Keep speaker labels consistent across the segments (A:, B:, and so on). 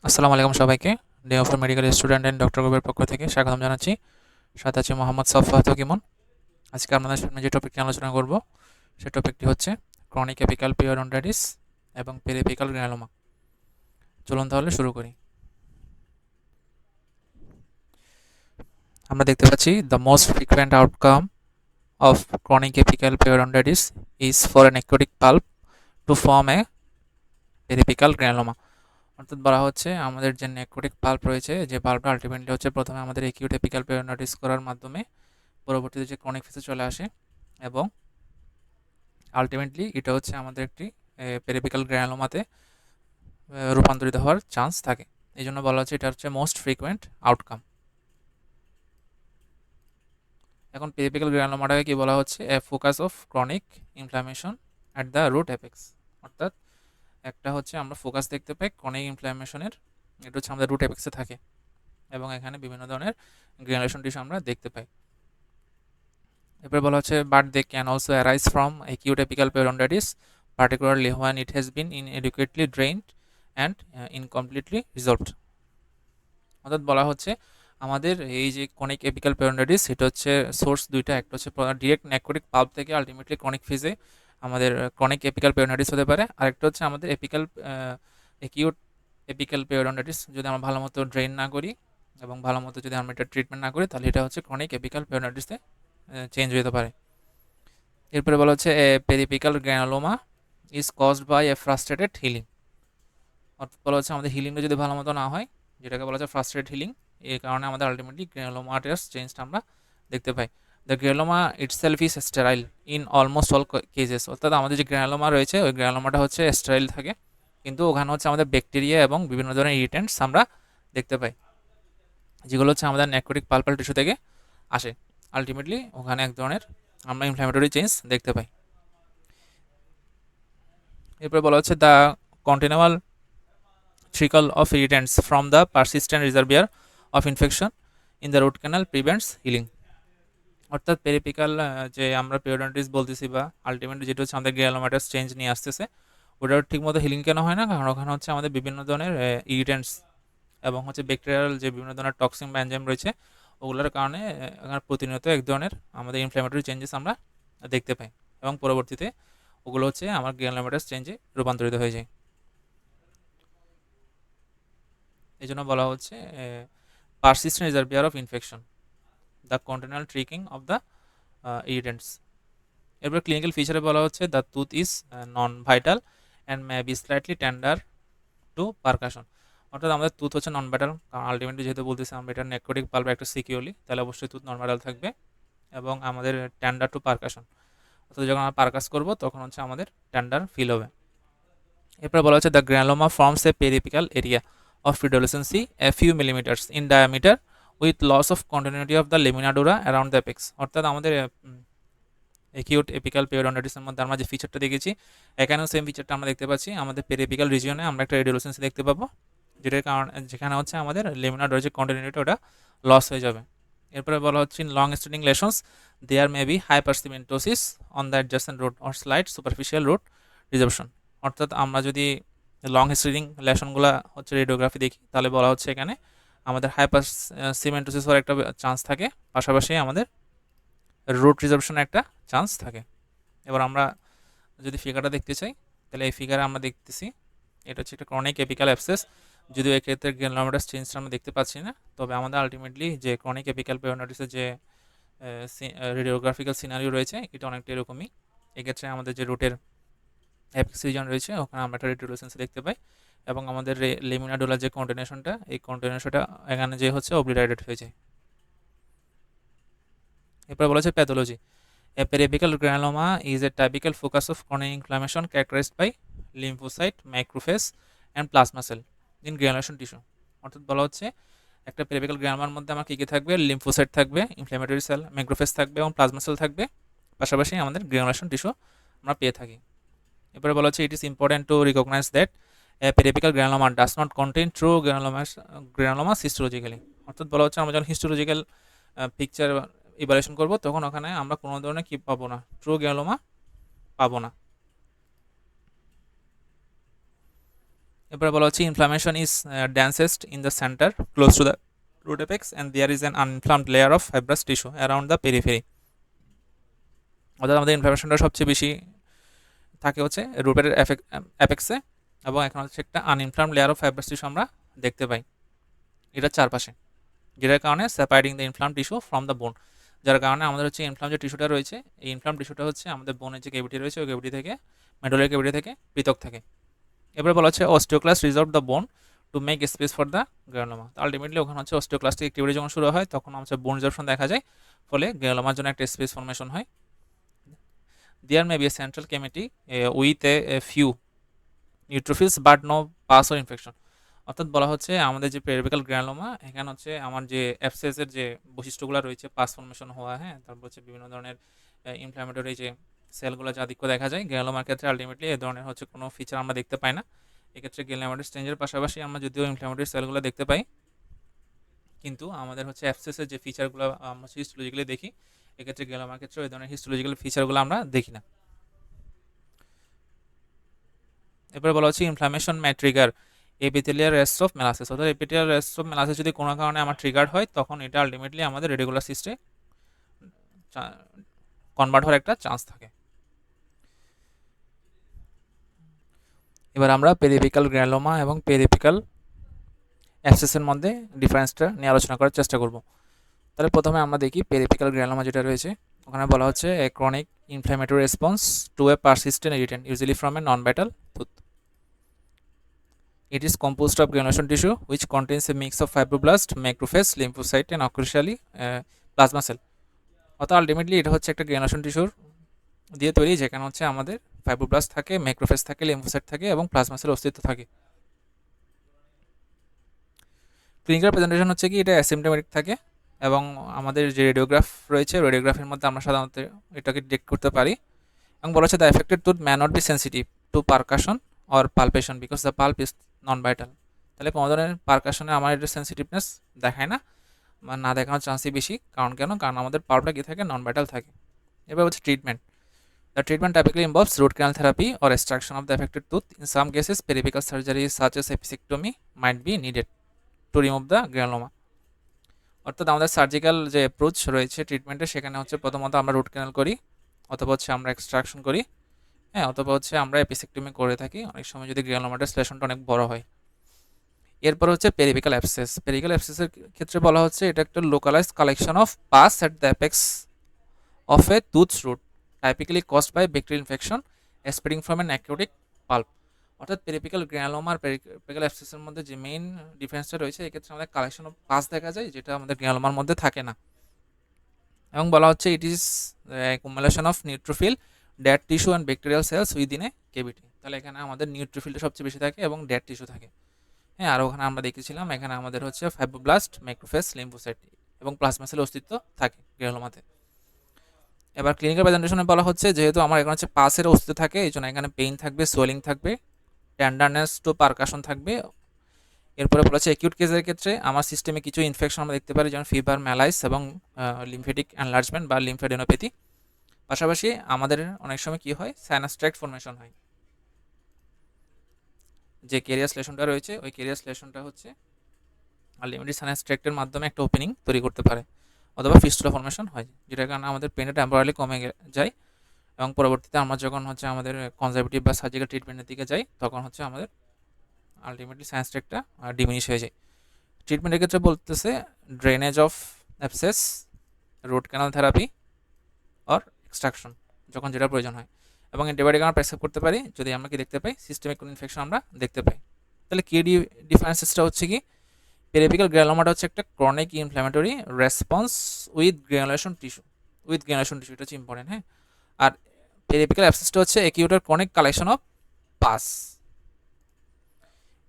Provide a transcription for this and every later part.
A: আসসালামু আলাইকুম সবাইকে। Day of medical student and doctor গ্রুপের পক্ষ থেকে স্বাগতম জানাচ্ছি। সাথে আছে মোহাম্মদ সফওয়াত হকিমন। আজকে আপনাদের সামনে যে টপিকটি আলোচনা করব সেই টপিকটি হচ্ছে ক্রনিক এপিক্যাল পিরিয়ডন্টাইটিস এবং পেরিএপিক্যাল গ্র্যানোলোমা। চলুন তাহলে শুরু করি। আমরা দেখতে পাচ্ছি the most frequent outcome of chronic apical periodontitis is for an aquatic pulp to form a periapical granuloma. অর্থাৎ বলা হচ্ছে আমাদের যে নেক্রোটিক পাল্প রয়েছে, যে পাল্পটা আলটিমেটলি হচ্ছে প্রথমে আমাদের একিউট এপিক্যাল পিরিয়ডন্টাইটিস করার মাধ্যমে পরবর্তীতে যে ক্রনিক ফেজে চলে আসে এবং আলটিমেটলি এটা হচ্ছে আমাদের একটি পেরিপিক্যাল গ্র্যানোলোমাতে রূপান্তরিত হওয়ার চান্স থাকে। এই জন্য বলা হচ্ছে এটা হচ্ছে মোস্ট ফ্রিকুয়েন্ট আউটকাম। এখন পেরিপিক্যাল গ্র্যানোলোমাটাকে কি বলা হচ্ছে? A focus of chronic inflammation at the root apex. অর্থাৎ একটা হচ্ছে আমরা ফোকাস দেখতে পাই ক্রনিক ইনফ্লামেশনের, এটা হচ্ছে আমাদের রুট অ্যাপেক্সে থাকে এবং এখানে বিভিন্ন ধরনের গ্র্যানুলেশন টিস্যু আমরা দেখতে পাই। এরপরে বলা হচ্ছে but they can also arise from acute apical periodontitis particularly when it has been inadequately drained and incompletely resolved। অর্থাৎ বলা হচ্ছে আমাদের এই যে ক্রনিক এপিক্যাল পেরিয়ডন্টাইটিস, এটা হচ্ছে সোর্স দুইটা, একটা হচ্ছে ডিরেক্ট নেক্রোটিক পাল্প থেকে আলটিমেটলি ক্রনিক ফেজে আমাদের ক্রনিক এপিক্যাল পেরিয়ডন্টাইটিস হতে পারে, আরেকটা হচ্ছে আমাদের অ্যাকিউট এপিক্যাল পেরিয়ডন্টাইটিস যদি আমরা ভালো মতো ড্রেন না করি এবং ভালো মতো যদি আমরা এটা ট্রিটমেন্ট না করি তাহলে এটা হচ্ছে ক্রনিক এপিক্যাল পেরিয়ডন্টাইটিসে চেঞ্জ হতে পারে। এরপরে বলা হচ্ছে periapical granuloma is caused by a frustrated healing. অর্থাৎ বলা হচ্ছে আমাদের হিলিংটা যদি ভালো মতো না হয়, যেটাকে বলা হচ্ছে ফ্রাস্ট্রেটেড হিলিং, এই কারণে আমাদের আলটিমেটলি গ্র্যানোলোমাটাস চেঞ্জটা আমরা দেখতে পাই। The granuloma itself is sterile in almost all cases. অর্থাৎ আমাদের যে গ্র্যানোলোমা রয়েছে ওই গ্র্যানোলোমাটা হচ্ছে স্টেরাইল থাকে, কিন্তু ওখানে হচ্ছে আমাদের ব্যাকটেরিয়া এবং বিভিন্ন ধরনের ইরিটেন্টস আমরা দেখতে পাই, যেগুলো হচ্ছে আমাদের নেক্রোটিক পালপাল টিস্যু থেকে আসে। আলটিমেটলি ওখানে এক ধরনের আমরা ইনফ্ল্যামেটরি চেঞ্জ দেখতে পাই। এরপরে বলা হচ্ছে the continual trickle of irritants from the persistent reservoir of infection in the root canal prevents healing। অর্থাৎ পেরিপিক্যাল যে আমরা পেরিওডন্টাইটিস বলতেছি বা আলটিমেটলি যেটা হচ্ছে আমাদের গ্র্যানোলোমাটাস চেঞ্জ নিয়ে আসতেছে, ওটার ঠিকমতো হিলিং কেন হয় না? কারণ ওখানে হচ্ছে আমাদের বিভিন্ন ধরনের ইরিটেন্টস এবং হচ্ছে ব্যাকটেরিয়াল যে বিভিন্ন ধরনের টক্সিন বা এনজাইম রয়েছে, ওগুলোর কারণে এখানে প্রতিনিয়ত এক ধরনের আমাদের ইনফ্ল্যামেটরি চেঞ্জেস আমরা দেখতে পাই এবং পরবর্তীতে ওগুলো হচ্ছে আমার গ্র্যানোলোমাটাস চেঞ্জে রূপান্তরিত হয়ে যায়। এই জন্য বলা হচ্ছে persistent reservoir of infection, the continual trickling of the irritants. এরপর ক্লিনিক্যাল ফিচারে বলা হচ্ছে the tooth is non vital and may be slightly tender to percussion. অর্থাৎ আমাদের টুথ হচ্ছে নন ভাইটাল, কারণ আলটিমেটলি যেহেতু বলতেছি আমরা এটা নেক্রোটিক পাল্প একটা সিকিউরলি, তাহলে অবশ্যই টুথ নন ভাইটাল থাকবে এবং আমাদের টেন্ডার টু পারকাশন, অর্থাৎ যখন আমরা পারকাস করবো তখন হচ্ছে আমাদের টেন্ডার ফিল হবে। এরপর বলা হচ্ছে the granuloma forms a periapical area of redolescency a few millimeters in diameter with loss of continuity of the lamina dura around the apex। অর্থাৎ আমাদের অ্যাকিউট এপিক্যাল পেরিওডন্টাইটিসের মধ্যে আমরা যে ফিচারটা দেখেছি, এখানেও সেম ফিচারটা আমরা দেখতে পাচ্ছি। আমাদের পেরিপিক্যাল রিজিয়নে আমরা একটা রেডিওলেসেন্সি দেখতে পাবো, যেটার কারণে যেখানে হচ্ছে আমাদের লেমিনা ডোরার যে কন্টিনিউটি ওটা লস হয়ে যাবে। এরপরে বলা হচ্ছে in long standing lesions there may be hypercementosis on the adjacent root or slight superficial root resorption. অর্থাৎ আমরা যদি লং স্ট্যান্ডিং লেশনগুলো হচ্ছে রেডিওগ্রাফি দেখি, তাহলে বলা হচ্ছে এখানে আমাদের হাইপার সিমেন্টোসিস হওয়ার একটা চান্স থাকে, পাশাপাশি আমাদের রুট রিজর্পশনের একটা চান্স থাকে। এবার আমরা যদি ফিগারটা দেখতে চাই, তাহলে এই ফিগারে আমরা দেখতেছি এটা হচ্ছে একটা ক্রনিক এপিক্যাল অ্যাবসেস। যদিও এক্ষেত্রে গ্র্যানুলোমাটাস চেঞ্জটা আমরা দেখতে পাচ্ছি না, তবে আমাদের আলটিমেটলি যে ক্রনিক এপিক্যাল পেরিওডন্টাইটিসের যে রেডিওগ্রাফিক্যাল সিনারিও রয়েছে এটা অনেকটা এরকমই। এক্ষেত্রে আমাদের যে রুটের অ্যাপেক্স রিজন রয়েছে ওখানে আমরা একটা রেডিওলেসেন্সি দেখতে পাই এবং আমাদের লেমিনা ডোলার যে কন্টিনিউশনটা, এই কন্টিনিউশনটা এখানে যে হচ্ছে অব্লিটারেটেড হয়ে যায়। এরপর বলা হচ্ছে pathology. A periapical granuloma is a typical focus of chronic inflammation characterized by lymphocyte, macrophage and plasma cell in granulation tissue। অর্থাৎ বলা হচ্ছে একটা পেরিয়াপিক্যাল গ্রানুলার মধ্যে আমার কী কী থাকবে? লিম্ফোসাইট থাকবে, ইনফ্ল্যামেটরি সেল, ম্যাক্রোফেজ থাকবে এবং প্লাজমা সেল থাকবে, পাশাপাশি আমাদের গ্রানুলেশন টিস্যু আমরা পেয়ে থাকি। এরপরে বলা হচ্ছে it is important to recognise that a periapical granuloma does not contain true granuloma histologically. অর্থাৎ বলা হচ্ছে আমরা যখন হিস্টোলজিক্যাল পিকচার ইভালুয়েশন করব তখন ওখানে আমরা কোনো ধরনের কি পাবো না, ট্রু গ্রানুলোমা পাবো না। এরপরে বলা হচ্ছে inflammation is densest in the centre close to the root apex and there is an uninflamed layer of fibrous tissue around the periphery. অর্থাৎ আমাদের ইনফ্লামেশনটা সবচেয়ে বেশি থাকে হচ্ছে রুটের অ্যাপেক্সে, এবং এখন হচ্ছে একটা uninflamed layer of fibrous tissue আমরা দেখতে পাই এটার চারপাশে, যেটার কারণে separating the inflamed tissue from the bone, যার কারণে আমাদের হচ্ছে ইনফ্লাম যে টিস্যুটা রয়েছে, এই ইনফ্লাম টিস্যুটা হচ্ছে আমাদের বোনের যে ক্যাভিটি রয়েছে ওই ক্যাভিটি থেকে, মেডুলারি ক্যাভিটি থেকে পৃথক থাকে। এবারে বলা হচ্ছে osteoclast reserve the bone to make space for the granuloma. তো আলটিমেটলি ওখানে হচ্ছে অস্টিওক্লাস্টিক অ্যাক্টিভিটি যখন শুরু হয় তখন হচ্ছে বোন রিজর্ভশন দেখা যায়, ফলে গ্রানুলোমার জন্য একটা স্পেস ফর্মেশন হয়। There may be a central cavity with a few neutrophils but no pus or infection. অর্থাৎ বলা হচ্ছে আমাদের যে পেরিফেরাল গ্রানুলোমা, এখানে হচ্ছে আমার যে অ্যাবসেসের যে বৈশিষ্ট্যগুলো রয়েছে, পাস ফর্মেশন হওয়া, হ্যাঁ, তারপর হচ্ছে বিভিন্ন ধরনের ইনফ্ল্যামেটরি যে সেলগুলো যা দিক্য দেখা যায়, গ্রানুলোমার ক্ষেত্রে আলটিমেটলি এই ধরনের হচ্ছে কোনো ফিচার আমরা দেখতে পাই না। এক্ষেত্রে গ্রানুলোমার স্টেঞ্জের পাশাপাশি আমরা যদিও ইনফ্ল্যামেটরি সেলগুলো দেখতে পাই, কিন্তু আমাদের হচ্ছে অ্যাবসেসের যে ফিচারগুলো আমরা হিস্টোলজিক্যালি দেখি, এক্ষেত্রে গ্রানুলোমার ক্ষেত্রে ওই ধরনের হিস্টোলজিক্যাল ফিচারগুলো আমরা দেখি না। এরপরে বলা হচ্ছে inflammation may trigger epithelial rest of Malassez. অর্থাৎ এপিথেলিয়াল রেস্ট অফ মেলাসিস যদি কোনো কারণে আমার ট্রিগার হয়, তখন এটা আলটিমেটলি আমাদের রেডিকুলার সিস্টে কনভার্ট হওয়ার একটা চান্স থাকে। এবার আমরা পেরিফেরাল গ্রানুলোমা এবং পেরিফেরাল অ্যাবসেসের মধ্যে ডিফারেন্সটা নিয়ে আলোচনা করার চেষ্টা করব। তাহলে প্রথমে আমরা দেখি পেরিফেরাল গ্রানুলোমা যেটা রয়েছে, ওখানে বলা হচ্ছে a chronic inflammatory response to a persistent irritant usually from a non vital tooth. It is composed of granulation tissue which contains a mix of fibroblast, macrophage, lymphocyte and occasionally plasma cell. অর্থাৎ ultimately এটা হচ্ছে একটা granulation টিস্যুর দিয়ে তৈরি, যেখানে হচ্ছে আমাদের ফাইব্রোব্লাস্ট থাকে, ম্যাক্রোফেজ থাকে, লিম্ফোসাইট থাকে এবং প্লাজমা সেল অস্তিত্ব থাকে। ক্লিনিক্যাল প্রেজেন্টেশন হচ্ছে কি এটা অ্যাসিমটোমেটিক থাকে, এবং আমাদের যে রেডিওগ্রাফ রয়েছে রেডিওগ্রাফের মধ্যে আমরা সাধারণত এটাকে ডিটেক্ট করতে পারি। এবং বলা হচ্ছে the affected tooth may not be sensitive to percussion or palpation because the pulp is non vital. তাহলে কোনো ধরনের পারকাশনে আমার এটা সেন্সিটিভনেস দেখায় না, বা না দেখানোর চান্সই বেশি। কারণ আমাদের পাল্পটা কী থাকে, নন ভাইটাল থাকে। এবার হচ্ছে treatment. The treatment typically involves root canal therapy or extraction of the affected tooth. In some cases peripheral surgery such as apicectomy might be needed to remove the granuloma. অর্থাৎ আমাদের সার্জিক্যাল যে approach রয়েছে ট্রিটমেন্টে, সেখানে হচ্ছে প্রথমত আমরা root canal করি, অথবা হচ্ছে আমরা এক্সট্রাকশন করি, হ্যাঁ, অথবা হচ্ছে আমরা এপিসেক্টমি করে থাকি অনেক সময় যদি গ্রানুলোমাটার শ্লেষণটা অনেক বড় হয়। এরপর হচ্ছে পেরিফেরাল অ্যাবসেস। পেরিফেরাল অ্যাবসেসের ক্ষেত্রে বলা হচ্ছে এটা একটা localised collection of pus at the apex of a tooth root typically caused by bacterial infection spreading from an aquatic pulp. অর্থাৎ পেরিফেরাল গ্রানুলোমা আর পেরিফেরাল অ্যাবসেসের মধ্যে যে মেইন ডিফারেন্সটা রয়েছে, এক্ষেত্রে আমাদের কালেকশন অফ পাস দেখা যায়, যেটা আমাদের গ্রানুলোমার মধ্যে থাকে না। এবং বলা হচ্ছে it is combination of neutrophil, dead tissue and bacterial cells within a cavity. তাহলে এখানে আমাদের নিউট্রোফিলটা সবচেয়ে বেশি থাকে এবং ডেড টিস্যু থাকে, হ্যাঁ। আর ওখানে আমরা দেখেছিলাম এখানে আমাদের হচ্ছে ফাইব্রোব্লাস্ট, ম্যাক্রোফেজ, লিম্ফোসাইট এবং প্লাজমা সেল অস্তিত্ব থাকে গ্রানুলোমাতে। এবার ক্লিনিক্যাল প্রেজেন্টেশনে বলা হচ্ছে যেহেতু আমার এখানে হচ্ছে পাসের অস্তিত্ব থাকে, এই জন্য এখানে পেইন থাকবে, সোয়েলিং থাকবে, টেন্ডারনেস টু পারকাশন থাকবে। এরপরে বলেছে অ্যাকিউট কেসের ক্ষেত্রে আমার সিস্টেমে কিছু ইনফেকশন আমরা দেখতে পারি, যেমন ফিভার, ম্যালাইস এবং লিম্ফেটিক এনলার্জমেন্ট বা লিম্ফেডেনোপ্যাথি। পাশাপাশি আমাদের অনেক সময় কি হয়, সাইনাস ট্র্যাক্ট ফর্মেশন হয়। যে ক্যারিয়াস লেশনটা রয়েছে ওই ক্যারিয়াস লেশনটা হচ্ছে আলটিমেটলি সাইনাস ট্র্যাক্টের মাধ্যমে একটা ওপেনিং তৈরি করতে পারে, অথবা ফিস্টুলা ফর্মেশন হয়, যেটার কারণে আমাদের পেনটা টেম্পোরারি কমে যায়, এবং পরবর্তীতে আমরা যখন হচ্ছে আমাদের কনজারভেটিভ বা সার্জিক্যাল ট্রিটমেন্টের দিকে যাই, তখন হচ্ছে আমাদের আলটিমেটলি সাইনাস ট্র্যাক্টটা ডিমিনিশ হয়ে যায়। ট্রিটমেন্টের ক্ষেত্রে বলতেছে drainage of abscess, root canal therapy or extraction যখন যেটা প্রয়োজন হয়, এবং অ্যান্টিবায়োটিক আমরা প্রেসক্রাইব করতে পারি যদি আমরা কি দেখতে পাই, সিস্টেমিক কোনো ইনফেকশন আমরা দেখতে পাই। তাহলে কি ডিফারেন্সেসটা হচ্ছে কি, পেরিফেরাল গ্রানুলোমাটা হচ্ছে একটা chronic inflammatory response with granulation tissue, এটা হচ্ছে ইম্পর্টেন্ট, হ্যাঁ। আর পেরিফেরাল অ্যাবসেসটা হচ্ছে acute chronic collection of pass.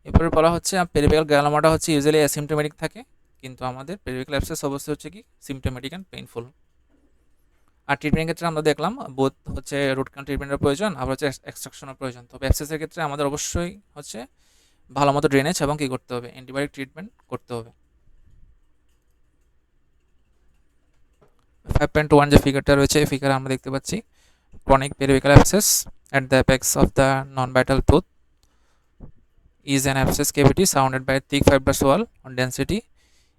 A: এরপরে বলা হচ্ছে পেরিফেরাল গ্রানুলোমাটা হচ্ছে ইউজুয়ালি অ্যাসিমটোমেটিক থাকে, কিন্তু আমাদের পেরিফেরাল অ্যাবসেস অবশ্যই হচ্ছে কি সিমটোমেটিক অ্যান্ড পেইনফুল। আর ট্রিটমেন্টের ক্ষেত্রে আমরা দেখলাম বোধ হচ্ছে রুট ক্যানাল ট্রিটমেন্টের প্রয়োজন, আবার হচ্ছে এক্সট্রাকশনের প্রয়োজন। তবে অ্যাবসেসের ক্ষেত্রে আমাদের অবশ্যই হচ্ছে ভালো মতো ড্রেনেজ এবং কী করতে হবে, অ্যান্টিবায়োটিক ট্রিটমেন্ট করতে হবে। 5.1 যে ফিগারটা রয়েছে এই ফিগারে আমরা দেখতে পাচ্ছি chronic peripheral abscess at the apex of the non vital tooth is an abscess cavity surrounded by a thick fibrous wall on density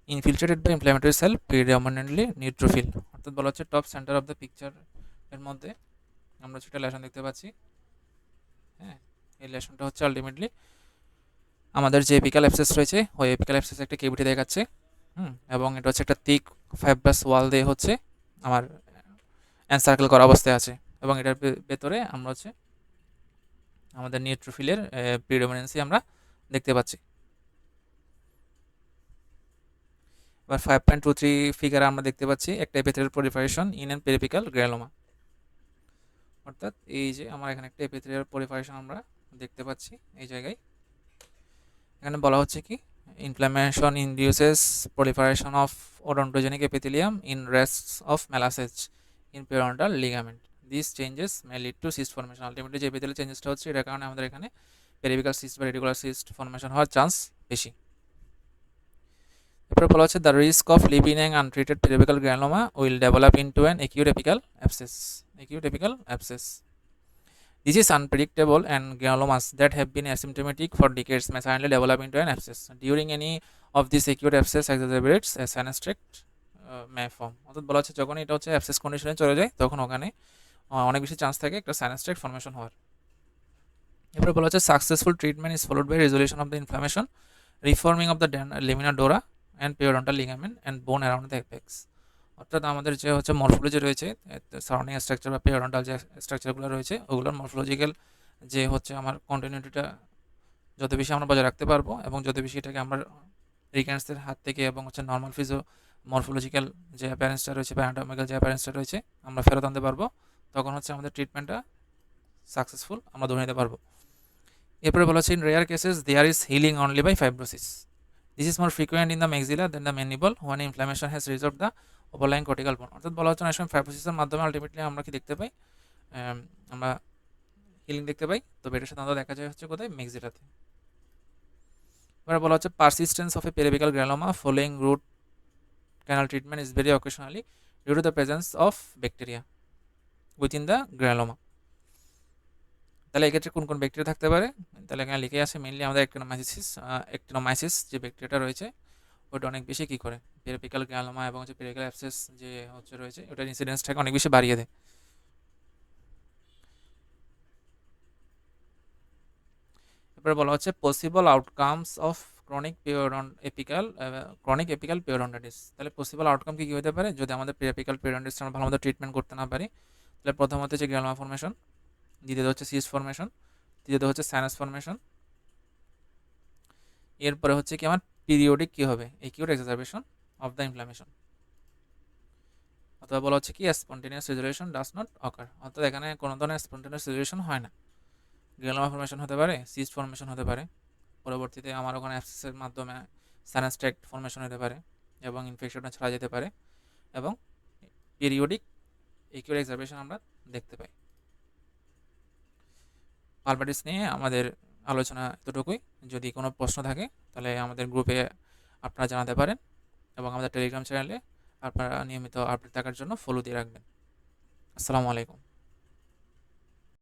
A: infiltrated by inflammatory cell predominantly neutrophil। অর্থাৎ বলা হচ্ছে top centre of the picture এর মধ্যে আমরা সেটা lesson দেখতে পাচ্ছি। হ্যাঁ, এই লেশনটা হচ্ছে আলটিমেটলি আমাদের যে এপিক্যাল অ্যাবসেস রয়েছে ওই এপিক্যাল অ্যাবসেস একটা কেভিটি দেখাচ্ছে। এবং এটা হচ্ছে একটা থিক ফাইব্রাস ওয়াল দিয়ে হচ্ছে আমার এনসার্কেল করা অবস্থায় আছে, এবং এটার ভেতরে আমরা হচ্ছে আমাদের নিউট্রোফিলের প্রিডোমিনেন্সি আমরা দেখতে পাচ্ছি। এবার 5.23 ফিগারে আমরা দেখতে পাচ্ছি একটা এপিথেলিয়াল প্রলিফারেশন ইন এন পেরিপিক্যাল গ্র্যানোমা। অর্থাৎ এই যে আমার এখানে একটা এপিথেলিয়াল প্রলিফারেশন আমরা দেখতে পাচ্ছি এই জায়গায়। এখানে বলা হচ্ছে কি, inflammation ইনডিউসেস proliferation of odontogenic epithelium in rests of মেলাসেজ in periodontal ligament. These changes may lead to cyst formation. Ultimately যে epithelial চেঞ্জেসটা হচ্ছে এটার কারণে আমাদের এখানে পেরিভিক্যাল সিস্ট বা রেডিকুলার সিস্ট ফর্মেশন হওয়ার চান্স বেশি। এরপরে বলা হচ্ছে the risk of leaving an untreated periapical granuloma will develop into an acute apical abscess. Acute apical abscess. This is unpredictable, and granulomas that have been asymptomatic for decades may suddenly develop into an abscess. During any of these acute abscess exacerbates a sinus tract may form. অর্থাৎ বলা হচ্ছে যখন এটা হচ্ছে abscess কন্ডিশনে চলে যায় তখন ওখানে অনেক বেশি চান্স থাকে একটা সাইনাস ট্র্যাক্ট ফর্মেশন হওয়ার। এরপরে বলা হচ্ছে successful treatment is followed by resolution of the inflammation, reforming of the lamina dura and periodontal ligament and bone around the apex. অর্থাৎ আমাদের যে হচ্ছে মরফোলজি রয়েছে সারাউন্ডিং স্ট্রাকচার বা পেরিওডন্টাল যে স্ট্রাকচারগুলো রয়েছে ওগুলোর মরফোলজিক্যাল যে হচ্ছে আমার কন্টিনিউটিটা যত বেশি আমরা বজায় রাখতে পারবো এবং যত বেশি এটাকে আমরা রিকেন্সের হাত থেকে এবং হচ্ছে নর্মাল ফিজিও মরফোলজিক্যাল যে অ্যাপারেন্সটা রয়েছে বা অ্যানাটমিক্যাল যে অ্যাপারেন্সটা রয়েছে আমরা ফেরত আনতে পারবো, তখন হচ্ছে আমাদের ট্রিটমেন্টটা সাকসেসফুল আমরা ধরে নিতে পারবো। এরপরে বলা হচ্ছে in rare cases there is healing only by fibrosis. This is more frequent in the maxilla than the mandible when inflammation has resolve the overlying cortical bone. অর্থাৎ বলা হচ্ছে অনেক সময় ফাইব্রোসিসের মাধ্যমে আলটিমেটলি আমরা কি দেখতে পাই, আমরা হিলিং দেখতে পাই, তবে এটার সাধারণত দেখা যায় হচ্ছে কোথায়, ম্যাক্সিলাতে। এবারে বলা হচ্ছে persistence of a periapical granuloma following root canal treatment is very occasionally due to the presence of bacteria within the granuloma. তাহলে এক্ষেত্রে কোন কোন ব্যাকটেরিয়া থাকতে পারে, তাহলে এখানে লিখে আসে মেইনলি আমাদের অ্যাক্টিনোমাইসিস যে ব্যাকটেরিয়াটা রয়েছে ওটা অনেক বেশি কী করে পেরিভিক্যাল গ্র্যানোমা এবং হচ্ছে পেরিভিক্যাল অ্যাবসেস যে হচ্ছে রয়েছে ওটার ইনসিডেন্সটাকে অনেক বেশি বাড়িয়ে দেয়। এরপরে বলা হচ্ছে possible outcomes of chronic apical periodontitis. তাহলে পসিবল আউটকাম কী হতে পারে যদি আমাদের এপিক্যাল পেরিওডন্টাইটিস আমরা ভালো মতো ট্রিটমেন্ট করতে না পারি। তাহলে প্রথমত হচ্ছে গ্র্যানোমা ফর্মেশন, দ্বিতীয়ত হচ্ছে সিস্ট ফর্মেশন, তৃতীয়ত হচ্ছে সাইনাস ফর্মেশন, এরপরে হচ্ছে কি আমার পিরিয়ডিক কী হবে, acute exacerbation of the inflammation, অথবা বলা হচ্ছে কি স্পন্টেনিয়াস রেজলিউশন ডাজ নট অকার। অর্থাৎ এখানে কোনো ধরনের স্পন্টেনিয়াস রেজলিউশন হয় না। গ্র্যানোমা ফর্মেশন হতে পারে, সিস্ট ফর্মেশন হতে পারে, পরবর্তীতে আমার ওখানে অ্যাবসেসের মাধ্যমে সাইনাস ট্র্যাক্ট ফর্মেশন হতে পারে এবং ইনফেকশনটা ছড়া যেতে পারে, এবং পিরিয়ডিক একিউট এক্সাজারবেশন আমরা দেখতে পাই। পালপাটিস নিয়ে আমাদের আলোচনা এতটুকুই। যদি কোনো প্রশ্ন থাকে তাহলে আমাদের গ্রুপে আপনারা জানাতে পারেন এবং আমাদের টেলিগ্রাম চ্যানেলে আপনারা নিয়মিত আপডেট থাকার জন্য ফলো দিয়ে রাখবেন। আসসালামু আলাইকুম।